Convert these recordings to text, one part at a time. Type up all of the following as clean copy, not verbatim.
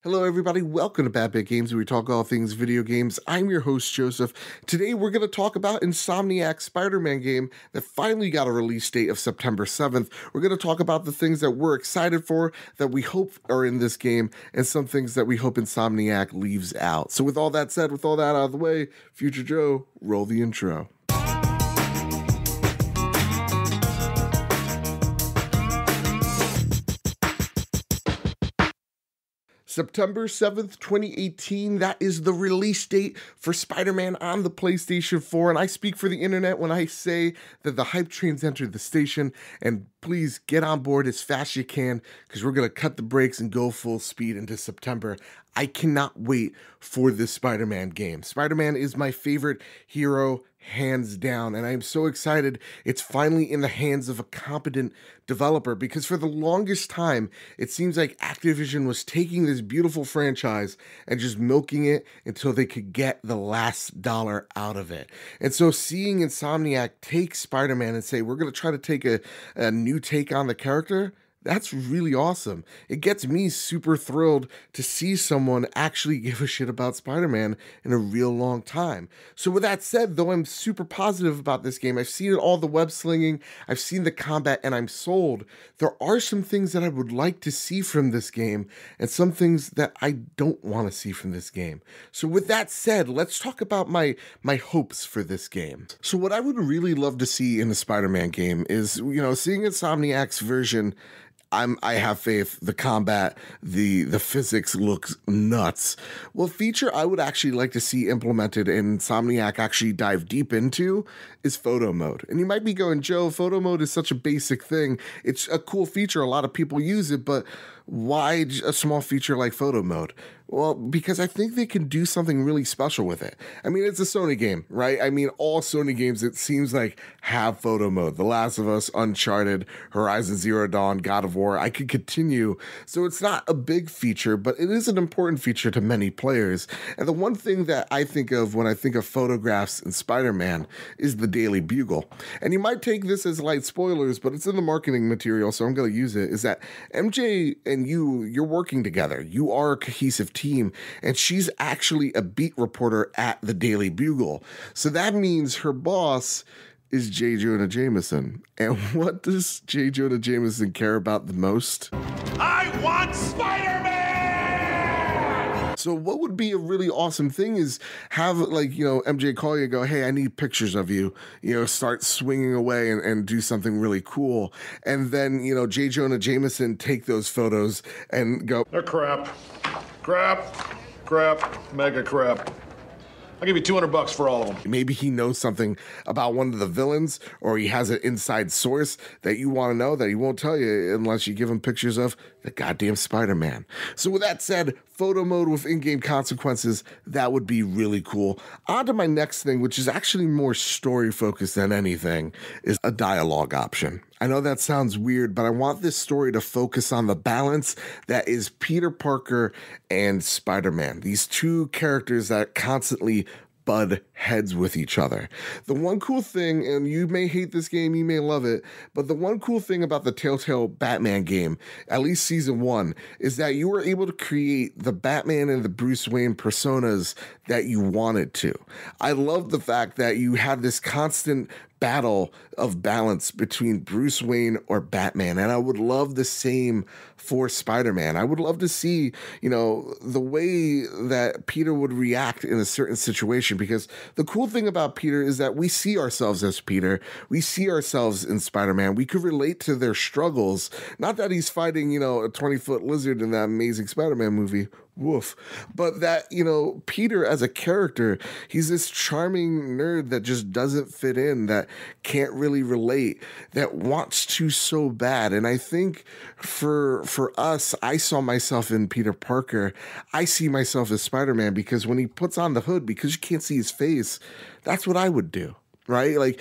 Hello everybody, welcome to Bad Bit Games, where we talk all things video games. I'm your host, Joseph. Today we're going to talk about Insomniac's Spider-Man game that finally got a release date of September 7th. We're going to talk about the things that we're excited for, that we hope are in this game, and some things that we hope Insomniac leaves out. So with all that said, with all that out of the way, Future Joe, roll the intro. September 7th, 2018, that is the release date for Spider-Man on the PlayStation 4, and I speak for the internet when I say that the hype train's entered the station, and please get on board as fast as you can, because we're going to cut the brakes and go full speed into September. I cannot wait for this Spider-Man game. Spider-Man is my favorite hero, hands down, and I am so excited it's finally in the hands of a competent developer, because for the longest time, it seems like Activison was taking this beautiful franchise and just milking it until they could get the last dollar out of it. And so seeing Insomniac take Spider-Man and say, we're going to try to take a new take on the character, that's really awesome. It gets me super thrilled to see someone actually give a shit about Spider-Man in a real long time. So with that said, though I'm super positive about this game, I've seen all the web slinging, I've seen the combat, and I'm sold. There are some things that I would like to see from this game, and some things that I don't want to see from this game. So with that said, let's talk about my hopes for this game. So what I would really love to see in the Spider-Man game is, seeing Insomniac's version. I have faith. The combat, the physics looks nuts. Well, a feature I would actually like to see implemented and Insomniac actually dive deep into is photo mode. And you might be going, Joe, photo mode is such a basic thing. It's a cool feature. A lot of people use it, but why a small feature like photo mode? Well, because I think they can do something really special with it. I mean, it's a Sony game, right? I mean, all Sony games, it seems like, have photo mode. The Last of Us, Uncharted, Horizon Zero Dawn, God of War, I could continue. So it's not a big feature, but it is an important feature to many players. And the one thing that I think of when I think of photographs in Spider-Man is the Daily Bugle. And you might take this as light spoilers, but it's in the marketing material, so I'm going to use it, is that MJ and you're working together. You are a cohesive team, and she's actually a beat reporter at the Daily Bugle. So that means her boss is J. Jonah Jameson. And what does J. Jonah Jameson care about the most? I want Spider-Man! So what would be a really awesome thing is have, MJ call you and go, hey, I need pictures of you, start swinging away and do something really cool. And then, J. Jonah Jameson take those photos and go, They're crap. Crap. Mega crap. I'll give you $200 for all of them. Maybe he knows something about one of the villains, or he has an inside source that you want to know that he won't tell you unless you give him pictures of the goddamn Spider-Man. So with that said, photo mode with in-game consequences, that would be really cool. On to my next thing, which is actually more story-focused than anything, is a dialogue option. I know that sounds weird, but I want this story to focus on the balance that is Peter Parker and Spider-Man. These two characters that constantly butt heads with each other. The one cool thing, and you may hate this game, you may love it, but the one cool thing about the Telltale Batman game, at least season 1, is that you were able to create the Batman and the Bruce Wayne personas that you wanted to. I love the fact that you had this constant battle of balance between Bruce Wayne or Batman, and I would love the same for Spider-Man. I would love to see, the way that Peter would react in a certain situation, because the cool thing about Peter is that we see ourselves as Peter. We see ourselves in Spider-Man. We could relate to their struggles. Not that he's fighting, a 20-foot lizard in that Amazing Spider-Man movie. Woof. But that, Peter as a character, he's this charming nerd that just doesn't fit in, that can't really relate, that wants to so bad. And I think for us, I saw myself in Peter Parker. I see myself as Spider-Man, because when he puts on the hood, because you can't see his face, that's what I would do. right? Like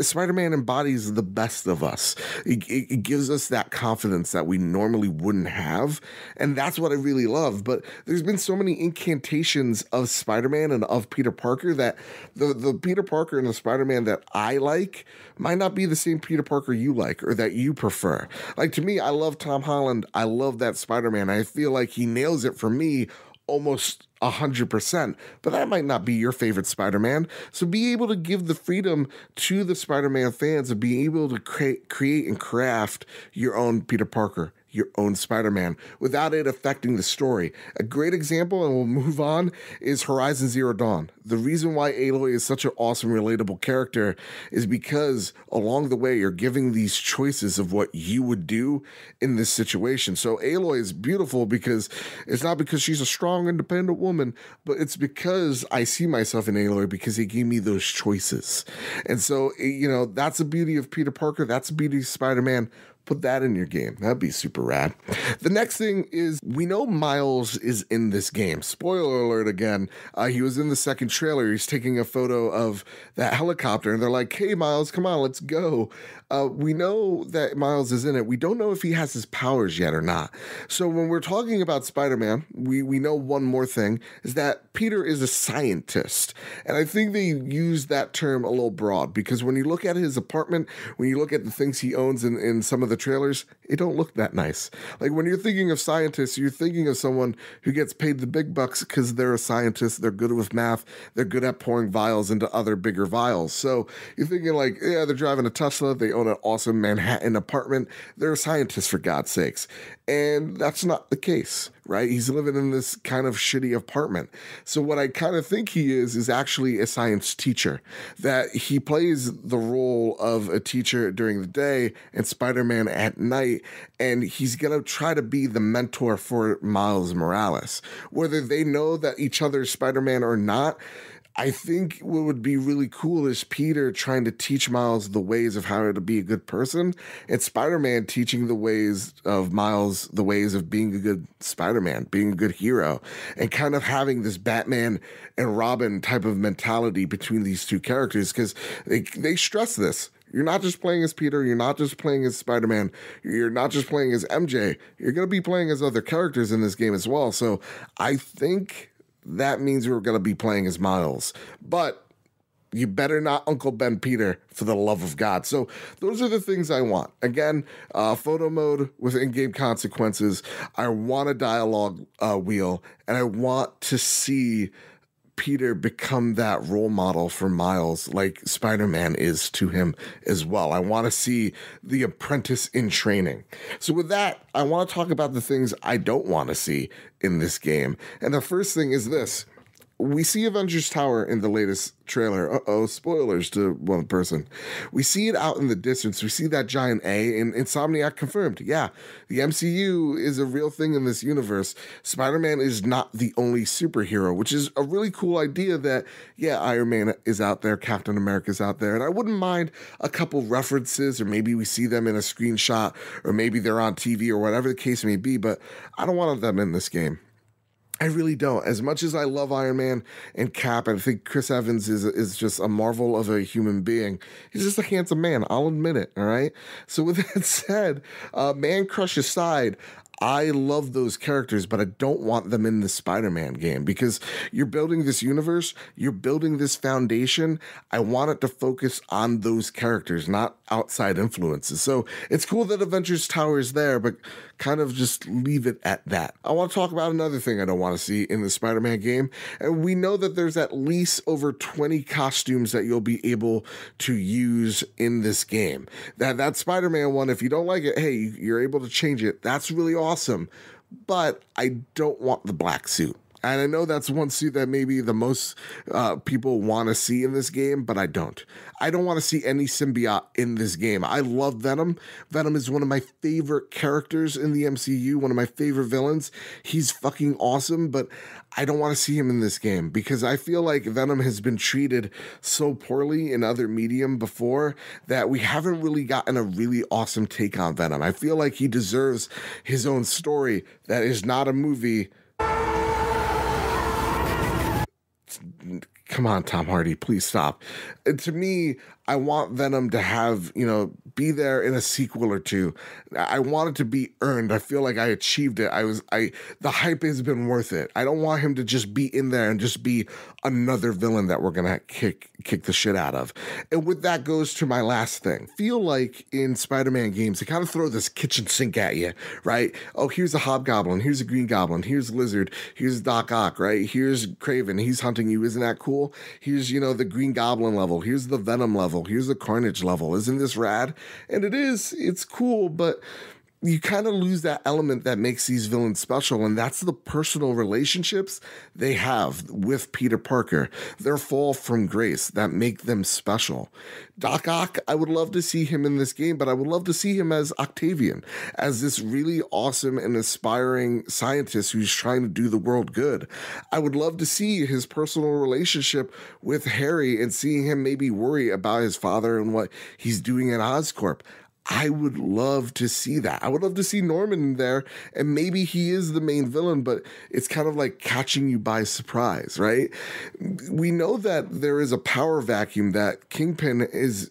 Spider-Man embodies the best of us. It gives us that confidence that we normally wouldn't have, and that's what I really love. But there's been so many incantations of Spider-Man and of Peter Parker that the Peter Parker and the Spider-Man that I like might not be the same Peter Parker you like or that you prefer. Like, to me, I love Tom Holland. I love that Spider-Man. I feel like he nails it for me almost 100%, but that might not be your favorite Spider-Man. So be able to give the freedom to the Spider-Man fans of being able to create and craft your own Peter Parker, your own Spider-Man, without it affecting the story. A great example, and we'll move on, is Horizon Zero Dawn. The reason why Aloy is such an awesome, relatable character is because along the way, you're giving these choices of what you would do in this situation. So Aloy is beautiful because it's not because she's a strong, independent woman, but it's because I see myself in Aloy because he gave me those choices. And so, that's the beauty of Peter Parker. That's the beauty of Spider-Man. Put that in your game. That'd be super rad. The next thing is, we know Miles is in this game. Spoiler alert again. He was in the second trailer. He's taking a photo of that helicopter, and they're like, hey, Miles, come on, let's go. We know that Miles is in it. We don't know if he has his powers yet or not. So when we're talking about Spider-Man, we know one more thing, is that Peter is a scientist. And I think they use that term a little broad, because when you look at his apartment, when you look at the things he owns in some of the trailers, it don't look that nice. Like, when you're thinking of scientists, you're thinking of someone who gets paid the big bucks because they're a scientist, they're good with math, they're good at pouring vials into other bigger vials. So you're thinking like, yeah, they're driving a Tesla, they own an awesome Manhattan apartment, they're a scientist, for God's sakes. And that's not the case, right? He's living in this kind of shitty apartment. So what I kind of think he is actually a science teacher, that he plays the role of a teacher during the day and Spider-Man at night, and he's going to try to be the mentor for Miles Morales. Whether they know that each other is Spider-Man or not, I think what would be really cool is Peter trying to teach Miles the ways of how to be a good person, and Spider-Man teaching the ways of Miles, the ways of being a good Spider-Man, being a good hero, and kind of having this Batman and Robin type of mentality between these two characters, because they stress this. You're not just playing as Peter, you're not just playing as Spider-Man, you're not just playing as MJ, you're going to be playing as other characters in this game as well. So I think that means we're going to be playing as Miles. But you better not Uncle Ben Peter, for the love of God. So those are the things I want. Again, photo mode with in-game consequences. I want a dialogue wheel, and I want to see Peter become that role model for Miles like Spider-Man is to him as well. I want to see the apprentice in training. So with that, I want to talk about the things I don't want to see in this game. And the first thing is this. We see Avengers Tower in the latest trailer. Spoilers to one person. We see it out in the distance. We see that giant A, and Insomniac confirmed. Yeah, the MCU is a real thing in this universe. Spider-Man is not the only superhero, which is a really cool idea that, yeah, Iron Man is out there, Captain America's out there, and I wouldn't mind a couple references, or maybe we see them in a screenshot, or maybe they're on TV, or whatever the case may be, but I don't want them in this game. I really don't. As much as I love Iron Man and Cap, and I think Chris Evans is just a marvel of a human being, he's just a handsome man. I'll admit it, all right? So with that said, man crush aside, I love those characters, but I don't want them in the Spider-Man game, because you're building this universe, you're building this foundation. I want it to focus on those characters, not outside influences. So it's cool that Avengers Tower is there, but kind of just leave it at that. I want to talk about another thing I don't want to see in the Spider-Man game. And we know that there's at least over 20 costumes that you'll be able to use in this game. That Spider-Man one, if you don't like it, hey, you're able to change it. That's really awesome. But I don't want the black suit. And I know that's one suit that maybe the most people want to see in this game, but I don't. I don't want to see any symbiote in this game. I love Venom. Venom is one of my favorite characters in the MCU, one of my favorite villains. He's fucking awesome, but I don't want to see him in this game, because I feel like Venom has been treated so poorly in other medium before that we haven't really gotten a really awesome take on Venom. I feel like he deserves his own story that is not a movie. come on, Tom Hardy, please stop. To me, I want Venom to have, be there in a sequel or two. I want it to be earned. I feel like I achieved it. The hype has been worth it. I don't want him to just be in there and just be another villain that we're gonna kick the shit out of. And with that goes to my last thing. I feel like in Spider-Man games, they kind of throw this kitchen sink at you, right? Oh, here's a Hobgoblin, here's a Green Goblin, here's Lizard, here's Doc Ock, right? Here's Craven, he's hunting you, isn't that cool? Here's, the Green Goblin level, here's the Venom level, here's the Carnage level. Isn't this rad? And it is, it's cool, but you kind of lose that element that makes these villains special, and that's the personal relationships they have with Peter Parker, their fall from grace that make them special. Doc Ock, I would love to see him in this game, but I would love to see him as Octavian, as this really awesome and aspiring scientist who's trying to do the world good. I would love to see his personal relationship with Harry and seeing him maybe worry about his father and what he's doing at Oscorp. I would love to see that. I would love to see Norman in there, and maybe he is the main villain, but it's kind of like catching you by surprise, right? We know that there is a power vacuum, that Kingpin is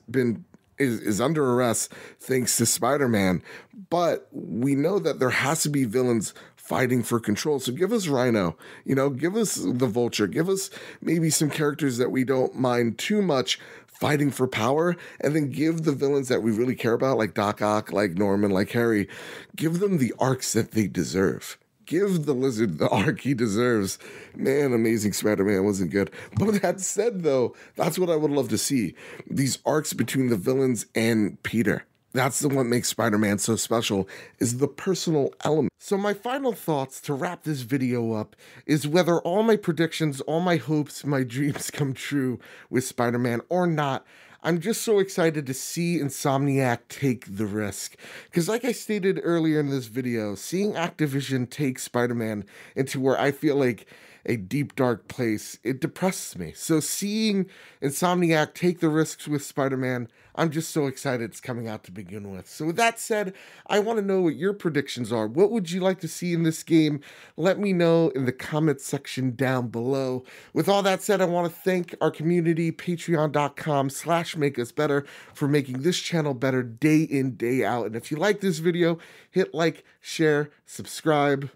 under arrest thanks to Spider-Man, but we know that there has to be villains fighting for control. So give us Rhino, give us the Vulture, give us maybe some characters that we don't mind too much fighting for power, and then give the villains that we really care about, like Doc Ock, like Norman, like Harry, give them the arcs that they deserve. Give the Lizard the arc he deserves. Man, Amazing Spider-Man wasn't good. But with that said, though, that's what I would love to see. These arcs between the villains and Peter. That's the one that makes Spider-Man so special, is the personal element. So my final thoughts to wrap this video up is whether all my predictions, all my hopes, my dreams come true with Spider-Man or not. I'm just so excited to see Insomniac take the risk. Because like I stated earlier in this video, seeing Activision take Spider-Man into where I feel like a deep, dark place, it depresses me. So seeing Insomniac take the risks with Spider-Man, I'm just so excited it's coming out to begin with. So with that said, I want to know what your predictions are. What would you like to see in this game? Let me know in the comments section down below. With all that said, I want to thank our community, patreon.com/makeusbetter, for making this channel better day in, day out. And if you like this video, hit like, share, subscribe.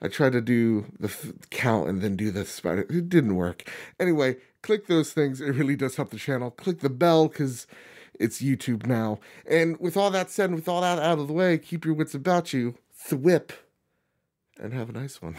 I tried to do the count and then do the spider. It didn't work. Anyway, click those things. It really does help the channel. Click the bell because it's YouTube now. And with all that said, and with all that out of the way, keep your wits about you, thwip, and have a nice one.